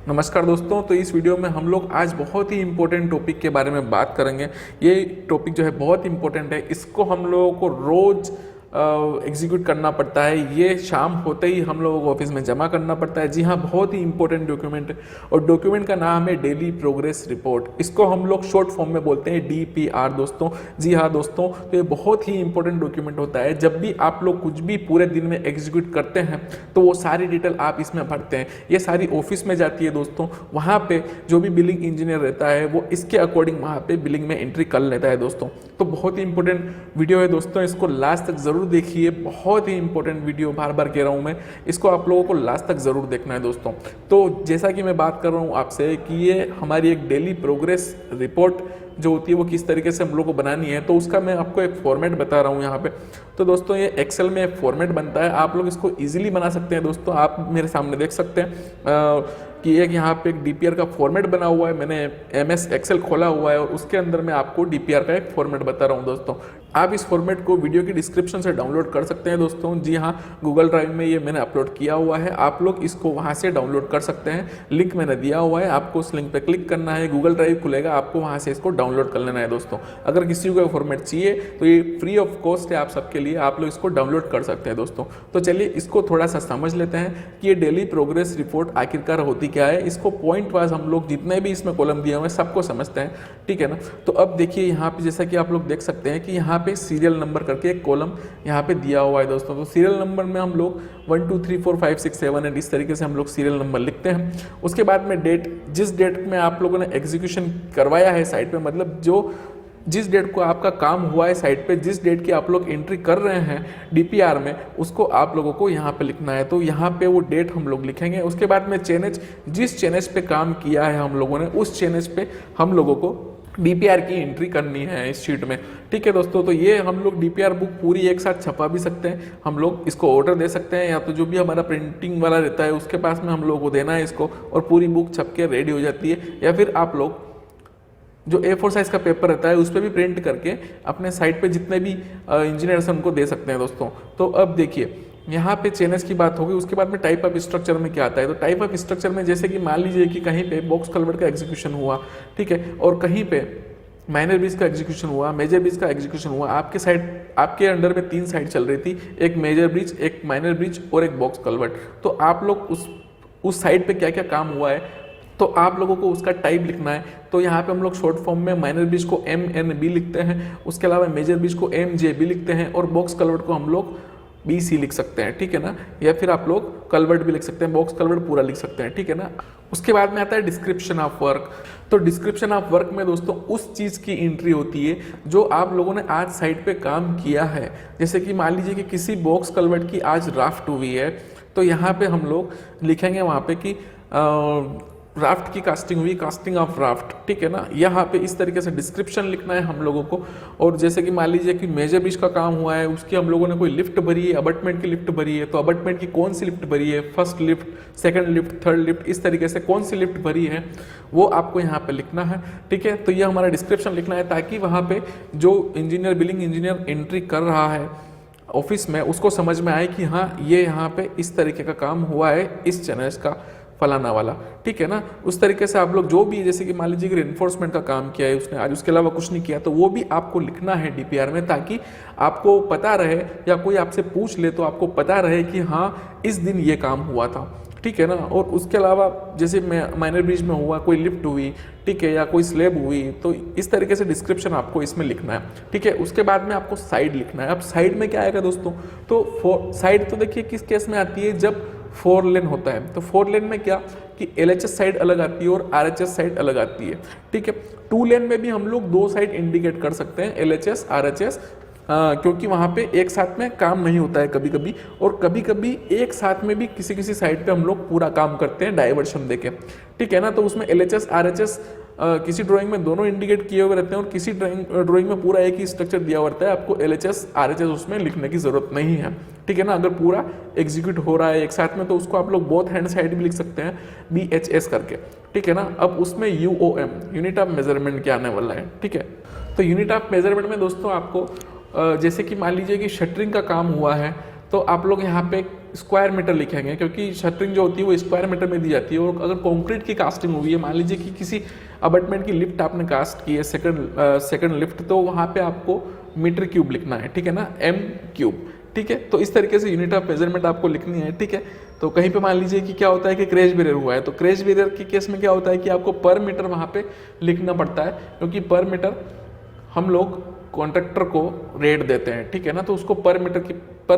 नमस्कार दोस्तों। तो इस वीडियो में हम लोग आज बहुत ही इम्पोर्टेंट टॉपिक के बारे में बात करेंगे। ये टॉपिक जो है बहुत इम्पोर्टेंट है, इसको हम लोगों को रोज़ एग्जीक्यूट करना पड़ता है। ये शाम होते ही हम लोगों को ऑफिस में जमा करना पड़ता है। जी हाँ, बहुत ही इंपॉर्टेंट डॉक्यूमेंट है और डॉक्यूमेंट का नाम है डेली प्रोग्रेस रिपोर्ट। इसको हम लोग शॉर्ट फॉर्म में बोलते हैं DPR दोस्तों। जी हाँ दोस्तों, तो ये बहुत ही इंपॉर्टेंट डॉक्यूमेंट होता है। जब भी आप लोग कुछ भी पूरे दिन में एग्जीक्यूट करते हैं तो वो सारी डिटेल आप इसमें भरते हैं। ये सारी ऑफिस में जाती है दोस्तों। वहाँ पे जो भी बिलिंग इंजीनियर रहता है वो इसके अकॉर्डिंग वहाँ पे बिलिंग में एंट्री कर लेता है दोस्तों। तो बहुत ही इंपॉर्टेंट वीडियो है दोस्तों, इसको लास्ट तक जरूर देखिए। बहुत ही इंपॉर्टेंट वीडियो, बार बार कह रहा हूँ मैं, इसको आप लोगों को लास्ट तक जरूर देखना है दोस्तों। तो जैसा कि मैं बात कर रहा हूँ आपसे कि ये हमारी एक डेली प्रोग्रेस रिपोर्ट जो होती है वो किस तरीके से हम लोग को बनानी है, तो उसका मैं आपको एक फॉर्मेट बता रहा हूँ यहाँ पे। तो दोस्तों ये एक्सेल में एक फॉर्मेट बनता है, आप लोग इसको इजीली बना सकते हैं दोस्तों। आप मेरे सामने देख सकते हैं कि एक यहाँ पे एक DPR का फॉर्मेट बना हुआ है। मैंने MS एक्सेल खोला हुआ है और उसके अंदर मैं आपको DPR का एक फॉर्मेट बता रहा हूँ दोस्तों। आप इस फॉर्मेट को वीडियो की डिस्क्रिप्शन से डाउनलोड कर सकते हैं दोस्तों। जी हाँ, गूगल ड्राइव में ये मैंने अपलोड किया हुआ है, आप लोग इसको वहाँ से डाउनलोड कर सकते हैं। लिंक मैंने दिया हुआ है, आपको उस लिंक पर क्लिक करना है, गूगल ड्राइव खुलेगा, आपको वहाँ से इसको डाउनलोड कर लेना है दोस्तों। अगर किसी को फॉर्मेट चाहिए तो ये फ्री ऑफ कॉस्ट है आप सबके लिए, आप लोग इसको डाउनलोड कर सकते हैं दोस्तों। तो चलिए इसको थोड़ा सा समझ लेते हैं कि ये डेली प्रोग्रेस रिपोर्ट आखिरकार होती क्या है। इसको पॉइंट वाइज हम लोग जितने भी इसमें कॉलम दिए हुए हैं सबको समझते हैं, ठीक है ना। तो अब देखिए यहाँ पे जैसा कि आप लोग देख सकते हैं कि यहाँ पे सीरियल नंबर करके एक कॉलम यहाँ पे दिया हुआ है दोस्तों। तो सीरियल नंबर में हम लोग 1 2 3 4 5 6 7 8 इस तरीके से हम लोग सीरियल नंबर लिखते हैं। उसके बाद में डेट, जिस डेट में आप लोगों ने एग्जीक्यूशन करवाया है साइट पे, मतलब जिस डेट को आपका काम हुआ है साइट पे, जिस डेट की आप लोग एंट्री कर रहे हैं DPR में, उसको आप लोगों को यहाँ पे लिखना है। तो यहाँ पे वो डेट हम लोग लिखेंगे। उसके बाद में चेनेज, जिस चेनेज पे काम किया है हम लोगों ने, उस चेनेज पे हम लोगों को DPR की एंट्री करनी है इस शीट में, ठीक है दोस्तों। तो ये हम लोग DPR बुक पूरी एक साथ छपा भी सकते हैं, हम लोग इसको ऑर्डर दे सकते हैं, या तो जो भी हमारा प्रिंटिंग वाला रहता है उसके पास में हम लोगों को देना है इसको, और पूरी बुक छप के रेडी हो जाती है। या फिर आप लोग जो A4 साइज का पेपर रहता है उस पर भी प्रिंट करके अपने साइट पे जितने भी इंजीनियर्स हैं उनको दे सकते हैं दोस्तों। तो अब देखिए यहाँ पे चेनेज की बात होगी। उसके बाद में टाइप ऑफ स्ट्रक्चर में क्या आता है, तो टाइप ऑफ स्ट्रक्चर में जैसे कि मान लीजिए कि कहीं पे बॉक्स कल्वर्ट का एग्जीक्यूशन हुआ, ठीक है, और कहीं पे माइनर ब्रिज का एग्जीक्यूशन हुआ, मेजर ब्रिज का एग्जीक्यूशन हुआ। आपके साइड, आपके अंडर में 3 साइड चल रही थी, एक मेजर ब्रिज, एक माइनर ब्रिज और एक बॉक्स कल्वर्ट। तो आप लोग उस साइड पे क्या क्या काम हुआ है तो आप लोगों को उसका टाइप लिखना है। तो यहाँ पे हम लोग शॉर्ट फॉर्म में माइनर ब्रिज को MNB लिखते हैं, उसके अलावा मेजर ब्रिज को MJB लिखते हैं, और बॉक्स कल्वर्ट को हम लोग BC लिख सकते हैं, ठीक है ना। या फिर आप लोग कल्वर्ट भी लिख सकते हैं, बॉक्स कल्वर्ट पूरा लिख सकते हैं, ठीक है ना। उसके बाद में आता है डिस्क्रिप्शन ऑफ वर्क। तो डिस्क्रिप्शन ऑफ वर्क में दोस्तों उस चीज़ की एंट्री होती है जो आप लोगों ने आज साइट पे काम किया है। जैसे कि मान लीजिए कि किसी बॉक्स कल्वर्ट की आज राफ्ट हुई है, तो यहाँ पे हम लोग लिखेंगे वहाँ पे कि राफ्ट की कास्टिंग हुई, कास्टिंग ऑफ राफ्ट, ठीक है ना। यहाँ पे इस तरीके से डिस्क्रिप्शन लिखना है हम लोगों को। और जैसे कि मान लीजिए कि मेजर ब्रिज का काम हुआ है, उसकी हम लोगों ने कोई लिफ्ट भरी है, अबटमेंट की लिफ्ट भरी है, तो अबटमेंट की कौन सी लिफ्ट भरी है, first lift, second lift, third lift, इस तरीके से कौन सी लिफ्ट भरी है वो आपको यहाँ पे लिखना है, ठीक है। तो ये हमारा डिस्क्रिप्शन लिखना है ताकि वहाँ पे जो इंजीनियर, बिलिंग इंजीनियर एंट्री कर रहा है ऑफिस में, उसको समझ में आए कि हाँ ये यहाँ पे इस तरीके का काम हुआ है, इस चैनल का फलाना वाला, ठीक है ना। उस तरीके से आप लोग जो भी, जैसे कि मान लीजिए कि रेनफोर्समेंट का काम किया है उसने आज, उसके अलावा कुछ नहीं किया, तो वो भी आपको लिखना है DPR में, ताकि आपको पता रहे या कोई आपसे पूछ ले तो आपको पता रहे कि हाँ इस दिन ये काम हुआ था, ठीक है ना। और उसके अलावा जैसे माइनर ब्रिज में हुआ, कोई लिफ्ट हुई, ठीक है, या कोई स्लेब हुई, तो इस तरीके से डिस्क्रिप्शन आपको इसमें लिखना है, ठीक है। उसके बाद में आपको साइड लिखना है। अब साइड में क्या आएगा दोस्तों, तो साइड तो देखिए किस केस में आती है, जब 4 लेन होता है। तो 4 लेन में क्या कि LHS साइड अलग आती है और RHS साइड अलग आती है, ठीक है। 2 लेन में भी हम लोग 2 साइड इंडिकेट कर सकते हैं, LHS RHS, क्योंकि वहाँ पे एक साथ में काम नहीं होता है कभी कभी, और कभी कभी एक साथ में भी किसी किसी साइड पे हम लोग पूरा काम करते हैं डाइवर्शन देके, ठीक है ना। तो उसमें LHS RHS किसी ड्राइंग में दोनों इंडिकेट किए हुए रहते हैं और किसी ड्राइंग में पूरा एक ही स्ट्रक्चर दिया हुआ रहता है। आपको LHS RHS उसमें लिखने की जरूरत नहीं है, ठीक है ना। अगर पूरा एग्जीक्यूट हो रहा है एक साथ में तो उसको आप लोग बोथ हैंड साइड भी लिख सकते हैं, BHS करके, ठीक है ना। अब उसमें UOM, यूनिट ऑफ मेजरमेंट क्या आने वाला है, ठीक है। तो यूनिट ऑफ मेजरमेंट में दोस्तों आपको जैसे कि मान लीजिए कि शटरिंग का काम हुआ है, तो आप लोग यहाँ पे स्क्वायर मीटर लिखेंगे, क्योंकि शटरिंग जो होती है वो स्क्वायर मीटर में दी जाती है। और अगर कंक्रीट की कास्टिंग हुई है, मान लीजिए कि किसी अपार्टमेंट की लिफ्ट आपने कास्ट की है, सेकंड लिफ्ट, तो वहाँ पे आपको मीटर क्यूब लिखना है, ठीक है ना, एम क्यूब, ठीक है। तो इस तरीके से यूनिट ऑफ मेजरमेंट आपको लिखनी है, ठीक है। तो कहीं पे मान लीजिए कि क्या होता है कि क्रैश बैरियर हुआ है, तो क्रैश बैरियर के केस में क्या होता है कि आपको पर मीटर वहाँ पे लिखना पड़ता है, क्योंकि पर मीटर हम लोग कॉन्ट्रैक्टर को रेट देते हैं, ठीक है ना। तो उसको पर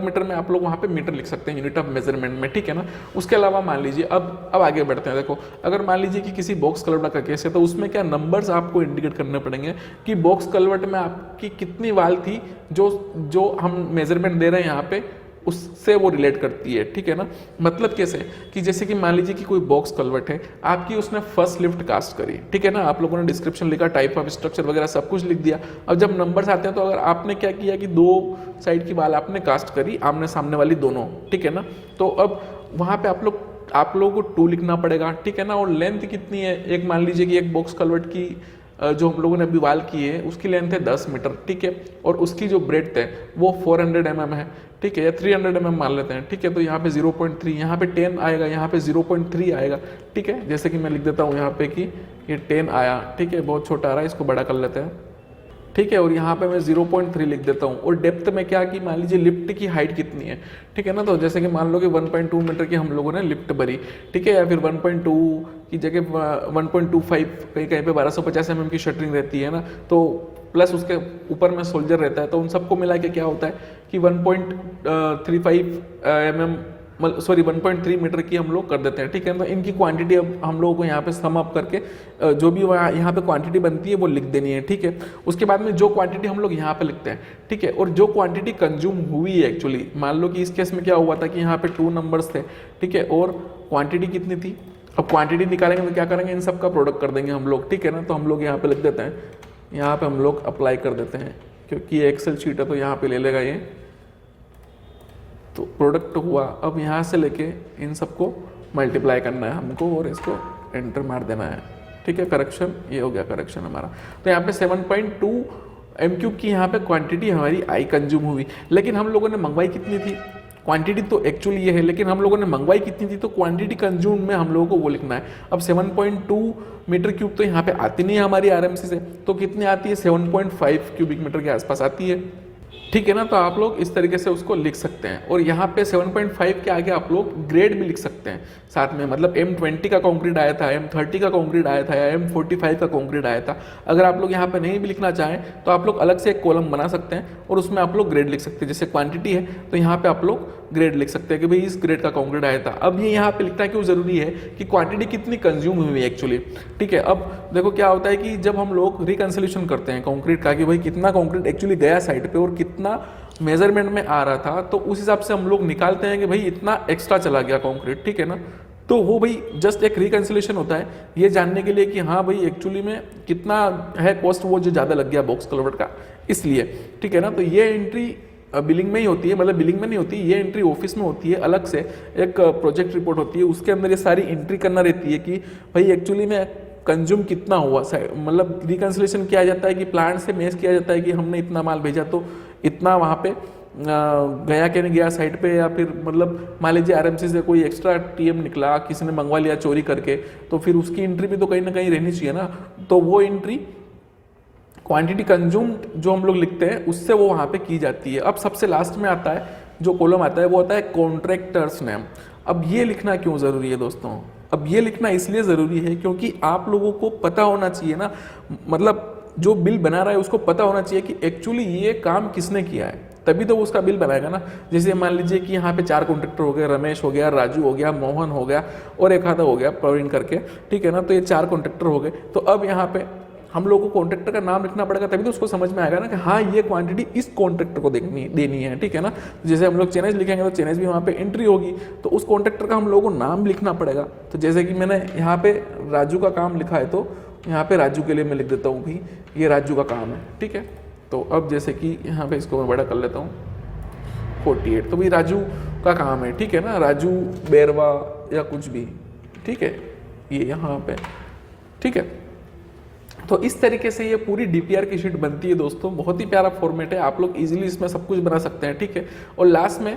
मीटर में आप लोग वहाँ पे मीटर लिख सकते हैं यूनिट ऑफ मेजरमेंट में, ठीक है ना। उसके अलावा मान लीजिए अब आगे बढ़ते हैं। देखो, अगर मान लीजिए कि किसी बॉक्स कलवर्ट का केस है, तो उसमें क्या नंबर्स आपको इंडिकेट करने पड़ेंगे कि बॉक्स कलवर्ट में आपकी कितनी वाल थी, जो हम मेजरमेंट दे रहे हैं यहाँ पे उससे वो रिलेट करती है, ठीक है ना। मतलब कैसे कि जैसे कि मान लीजिए कि कोई बॉक्स कलवर्ट है, आपकी उसने फर्स्ट लिफ्ट कास्ट करी, ठीक है ना। आप लोगों ने डिस्क्रिप्शन लिखा, टाइप ऑफ स्ट्रक्चर वगैरह सब कुछ लिख दिया। अब जब नंबर्स आते हैं तो अगर आपने क्या किया कि 2 साइड की वाल आपने कास्ट करी, आमने सामने वाली दोनों, ठीक है ना। तो अब वहाँ पे आप लोगों को 2 लिखना पड़ेगा, ठीक है ना। और लेंथ कितनी है, एक मान लीजिए कि एक बॉक्स कलवर्ट की जो हम लोगों ने अभी वाल की है उसकी लेंथ है 10 मीटर, ठीक है। और उसकी जो ब्रेड्थ है वो 400 mm है, ठीक है, या 300 mm मान लेते हैं, ठीक है। तो यहाँ पे 0.3, यहाँ पे 10 आएगा, यहाँ पे 0.3 आएगा, ठीक है। जैसे कि मैं लिख देता हूँ यहाँ पे कि ये 10 आया, ठीक है, बहुत छोटा आ रहा है, इसको बड़ा कर लेते हैं, ठीक है। और यहाँ पे मैं 0.3 लिख देता हूँ। और डेप्थ में क्या कि मान लीजिए लिफ्ट की हाइट कितनी है, ठीक है ना। तो जैसे कि मान लो कि 1.2 मीटर की हम लोगों ने लिफ्ट भरी, ठीक है, या फिर 1.2 की जगह 1.25, कहीं कहीं पे 1250 mm की शटरिंग रहती है ना, तो प्लस उसके ऊपर में सोल्जर रहता है, तो उन सबको मिला के क्या होता है कि 1.35 mm 1.3 मीटर की हम लोग कर देते हैं, ठीक है। तो इनकी क्वांटिटी अब हम लोगों को यहाँ पे सम अप करके जो भी यहाँ पे क्वांटिटी बनती है वो लिख देनी है, ठीक है। उसके बाद में जो क्वांटिटी हम लोग यहाँ पे लिखते हैं, ठीक है, और जो क्वांटिटी कंज्यूम हुई है एक्चुअली, मान लो कि इस केस में क्या हुआ था कि यहाँ पे 2 नंबर्स थे, ठीक है, और क्वांटिटी कितनी थी। अब क्वांटिटी निकालेंगे तो क्या करेंगे, इन सब का प्रोडक्ट कर देंगे हम लोग, ठीक है ना। तो हम लोग यहाँ पे लिख देते हैं, यहाँ पे हम लोग अप्लाई कर देते हैं, क्योंकि ये एक्सेल शीट है तो यहाँ पे ले लेगा ये। तो प्रोडक्ट हुआ, अब यहाँ से लेके इन सबको मल्टीप्लाई करना है हमको और इसको एंटर मार देना है, ठीक है। करेक्शन, ये हो गया करेक्शन हमारा। तो यहाँ पे 7.2 m³ की यहाँ पे क्वांटिटी हमारी आई कंज्यूम हुई। लेकिन हम लोगों ने मंगवाई कितनी थी, क्वांटिटी तो एक्चुअली ये है, लेकिन हम लोगों ने मंगवाई कितनी थी, तो क्वांटिटी कंज्यूम में हम लोगों को वो लिखना है। अब 7.2 मीटर क्यूब तो यहाँ पे आती नहीं है हमारी आरएमसी से, तो कितनी आती है, 7.5 क्यूबिक मीटर के आसपास आती है, ठीक है ना। तो आप लोग इस तरीके से उसको लिख सकते हैं। और यहाँ पे 7.5 के आगे आप लोग ग्रेड भी लिख सकते हैं साथ में, मतलब M20 का कंक्रीट आया था, M30 का कंक्रीट आया था, या M45 का कंक्रीट आया था। अगर आप लोग यहाँ पे नहीं भी लिखना चाहें तो आप लोग अलग से एक कॉलम बना सकते हैं और उसमें आप लोग ग्रेड लिख सकते हैं। जैसे क्वांटिटी है तो यहाँ पे आप लोग ग्रेड लिख सकते हैं कि भाई इस ग्रेड का कंक्रीट आया था। अब ये यहाँ पे लिखना क्यों जरूरी है कि क्वांटिटी कितनी कंज्यूम हुई है एक्चुअली, ठीक है। अब देखो क्या होता है कि जब हम लोग रिकंसिलेशन करते हैं कंक्रीट का कि भाई कितना कंक्रीट एक्चुअली गया साइड पे और कितना मेजरमेंट में आ रहा था, तो उस हिसाब से हम लोग निकालते हैं कि भाई इतना एक्स्ट्रा चला गया कंक्रीट, ठीक है ना। तो वो भाई जस्ट एक रिकंसिलेशन होता है ये जानने के लिए कि हाँ भाई एक्चुअली में कितना है कॉस्ट, वो जो ज़्यादा लग गया बॉक्स कलवर्ट का, इसलिए, ठीक है ना। तो ये एंट्री बिलिंग में ही होती है, मतलब बिलिंग में नहीं होती, ये एंट्री ऑफिस में होती है, अलग से एक प्रोजेक्ट रिपोर्ट होती है, उसके अंदर ये सारी एंट्री करना रहती है कि भाई एक्चुअली में कंज्यूम कितना हुआ। मतलब रिकंसिलेशन किया जाता है कि प्लांट से मेज किया जाता है कि हमने इतना माल भेजा तो इतना वहाँ पे गया कि नहीं गया साइड पे, या फिर मतलब मान लीजिए आरएमसी से कोई एक्स्ट्रा टीएम निकला, किसी ने मंगवा लिया चोरी करके, तो फिर उसकी एंट्री भी तो कहीं ना कहीं रहनी चाहिए ना। तो वो एंट्री क्वांटिटी कंज्यूम्ड जो हम लोग लिखते हैं उससे वो वहाँ पे की जाती है। अब सबसे लास्ट में आता है जो कॉलम आता है वो आता है कॉन्ट्रैक्टर्स नेम। अब ये लिखना क्यों ज़रूरी है दोस्तों, अब ये लिखना इसलिए ज़रूरी है क्योंकि आप लोगों को पता होना चाहिए ना, मतलब जो बिल बना रहा है उसको पता होना चाहिए कि एक्चुअली ये काम किसने किया है, तभी तो वो उसका बिल बनाएगा ना। जैसे मान लीजिए कि यहाँ पे 4 कॉन्ट्रैक्टर हो गए, रमेश हो गया, राजू हो गया, मोहन हो गया और एक आधा हो गया प्रवीण करके, ठीक है ना। तो ये 4 कॉन्ट्रैक्टर हो गए। तो अब यहाँ पे हम लोग को कॉन्ट्रैक्टर का नाम लिखना पड़ेगा, तभी तो उसको समझ में आएगा ना कि हाँ ये क्वांटिटी इस कॉन्ट्रैक्टर को देनी है, ठीक है ना। जैसे हम लोग चेनेज लिखेंगे तो चेनेज भी वहाँ पे एंट्री होगी, तो उस कॉन्ट्रैक्टर का हम लोगों को नाम लिखना पड़ेगा। तो जैसे कि मैंने यहाँ पे राजू का काम लिखा है तो यहाँ पे राजू के लिए मैं लिख देता हूँ भाई ये राजू का काम है, ठीक है। तो अब जैसे कि यहाँ पे इसको मैं बड़ा कर लेता हूँ 48, तो भाई राजू का काम है, ठीक है ना, राजू बैरवा या कुछ भी, ठीक है, ये यहाँ पे, ठीक है। तो इस तरीके से ये पूरी डीपीआर की शीट बनती है दोस्तों, बहुत ही प्यारा फॉर्मेट है, आप लोग इजीली इसमें सब कुछ बना सकते हैं, ठीक है। और लास्ट में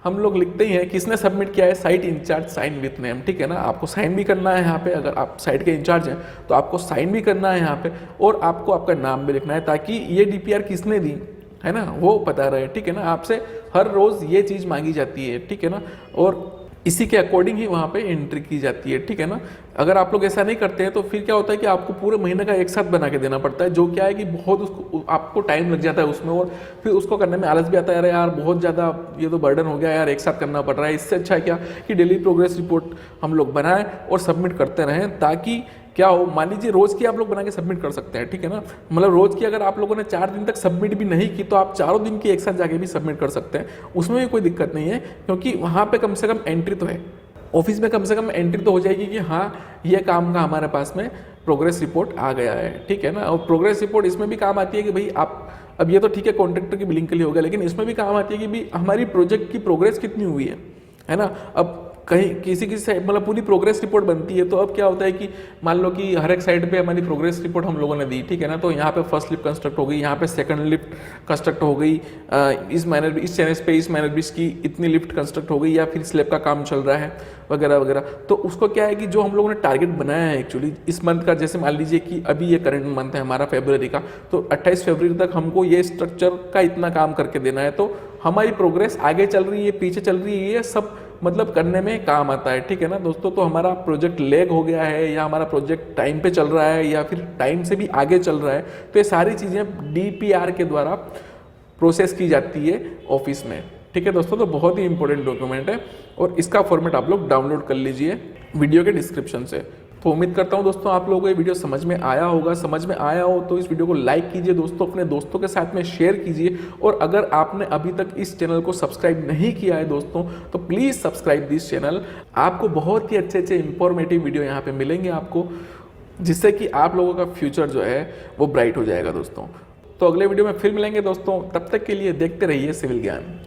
हम लोग लिखते ही हैं किसने सबमिट किया है, site in charge sign with name, ठीक है ना। आपको साइन भी करना है यहाँ पे, अगर आप साइट के इंचार्ज हैं तो आपको साइन भी करना है यहाँ पे, और आपको आपका नाम भी लिखना है ताकि ये डीपीआर किसने दी है ना वो पता रहे, ठीक है ना। आपसे हर रोज़ ये चीज़ मांगी जाती है, ठीक है ना, और इसी के अकॉर्डिंग ही वहाँ पे एंट्री की जाती है, ठीक है ना। अगर आप लोग ऐसा नहीं करते हैं तो फिर क्या होता है कि आपको पूरे महीने का एक साथ बना के देना पड़ता है, जो क्या है कि बहुत उसको आपको टाइम लग जाता है उसमें, और फिर उसको करने में आलस भी आता है, अरे यार बहुत ज़्यादा ये तो बर्डन हो गया यार, एक साथ करना पड़ रहा है। इससे अच्छा है क्या कि डेली प्रोग्रेस रिपोर्ट हम लोग बनाएं और सबमिट करते रहें, ताकि क्या हो, मान लीजिए रोज़ की आप लोग बना के सबमिट कर सकते हैं, ठीक है ना। मतलब रोज़ की अगर आप लोगों ने 4 दिन तक सबमिट भी नहीं की तो आप 4 दिन की एक साथ जाके भी सबमिट कर सकते हैं, उसमें भी कोई दिक्कत नहीं है, क्योंकि वहाँ पे कम से कम एंट्री तो है, ऑफिस में कम से कम एंट्री तो हो जाएगी कि हाँ ये काम का हमारे पास में प्रोग्रेस रिपोर्ट आ गया है, ठीक है ना। और प्रोग्रेस रिपोर्ट इसमें भी काम आती है कि भाई आप, अब ये तो ठीक है कॉन्ट्रैक्टर की बिलिंग के लिए हो गया, लेकिन इसमें भी काम आती है कि भाई हमारी प्रोजेक्ट की प्रोग्रेस कितनी हुई है ना। अब कहीं किसी किसी मतलब पूरी प्रोग्रेस रिपोर्ट बनती है, तो अब क्या होता है कि मान लो कि हर एक साइड पे हमारी प्रोग्रेस रिपोर्ट हम लोगों ने दी, ठीक है ना। तो यहाँ पे फर्स्ट लिफ्ट कंस्ट्रक्ट हो गई, यहाँ पे सेकंड लिफ्ट कंस्ट्रक्ट हो गई, इस चैनल पे इस मैनर ब्रिज की इतनी लिफ्ट कंस्ट्रक्ट हो गई, या फिर स्लैब का काम चल रहा है वगैरह वगैरह। तो उसको क्या है कि जो हम लोगों ने टारगेट बनाया है एक्चुअली इस मंथ का, जैसे मान लीजिए कि अभी ये करंट मंथ है हमारा फरवरी का, तो 28 फरवरी तक हमको ये स्ट्रक्चर का इतना काम करके देना है, तो हमारी प्रोग्रेस आगे चल रही है पीछे चल रही है, ये सब मतलब करने में काम आता है, ठीक है ना दोस्तों। तो हमारा प्रोजेक्ट लेग हो गया है, या हमारा प्रोजेक्ट टाइम पे चल रहा है, या फिर टाइम से भी आगे चल रहा है, तो ये सारी चीज़ें डीपीआर के द्वारा प्रोसेस की जाती है ऑफिस में, ठीक है दोस्तों। तो बहुत ही इंपॉर्टेंट डॉक्यूमेंट है, और इसका फॉर्मेट आप लोग डाउनलोड कर लीजिए वीडियो के डिस्क्रिप्शन से। तो उम्मीद करता हूँ दोस्तों आप लोगों को ये वीडियो समझ में आया होगा। समझ में आया हो तो इस वीडियो को लाइक कीजिए दोस्तों, अपने दोस्तों के साथ में शेयर कीजिए, और अगर आपने अभी तक इस चैनल को सब्सक्राइब नहीं किया है दोस्तों तो प्लीज़ सब्सक्राइब दिस चैनल। आपको बहुत ही अच्छे अच्छे इंफॉर्मेटिव वीडियो यहाँ पे मिलेंगे आपको, जिससे कि आप लोगों का फ्यूचर जो है वो ब्राइट हो जाएगा दोस्तों। तो अगले वीडियो में फिर मिलेंगे दोस्तों, तब तक के लिए देखते रहिए सिविल ज्ञान।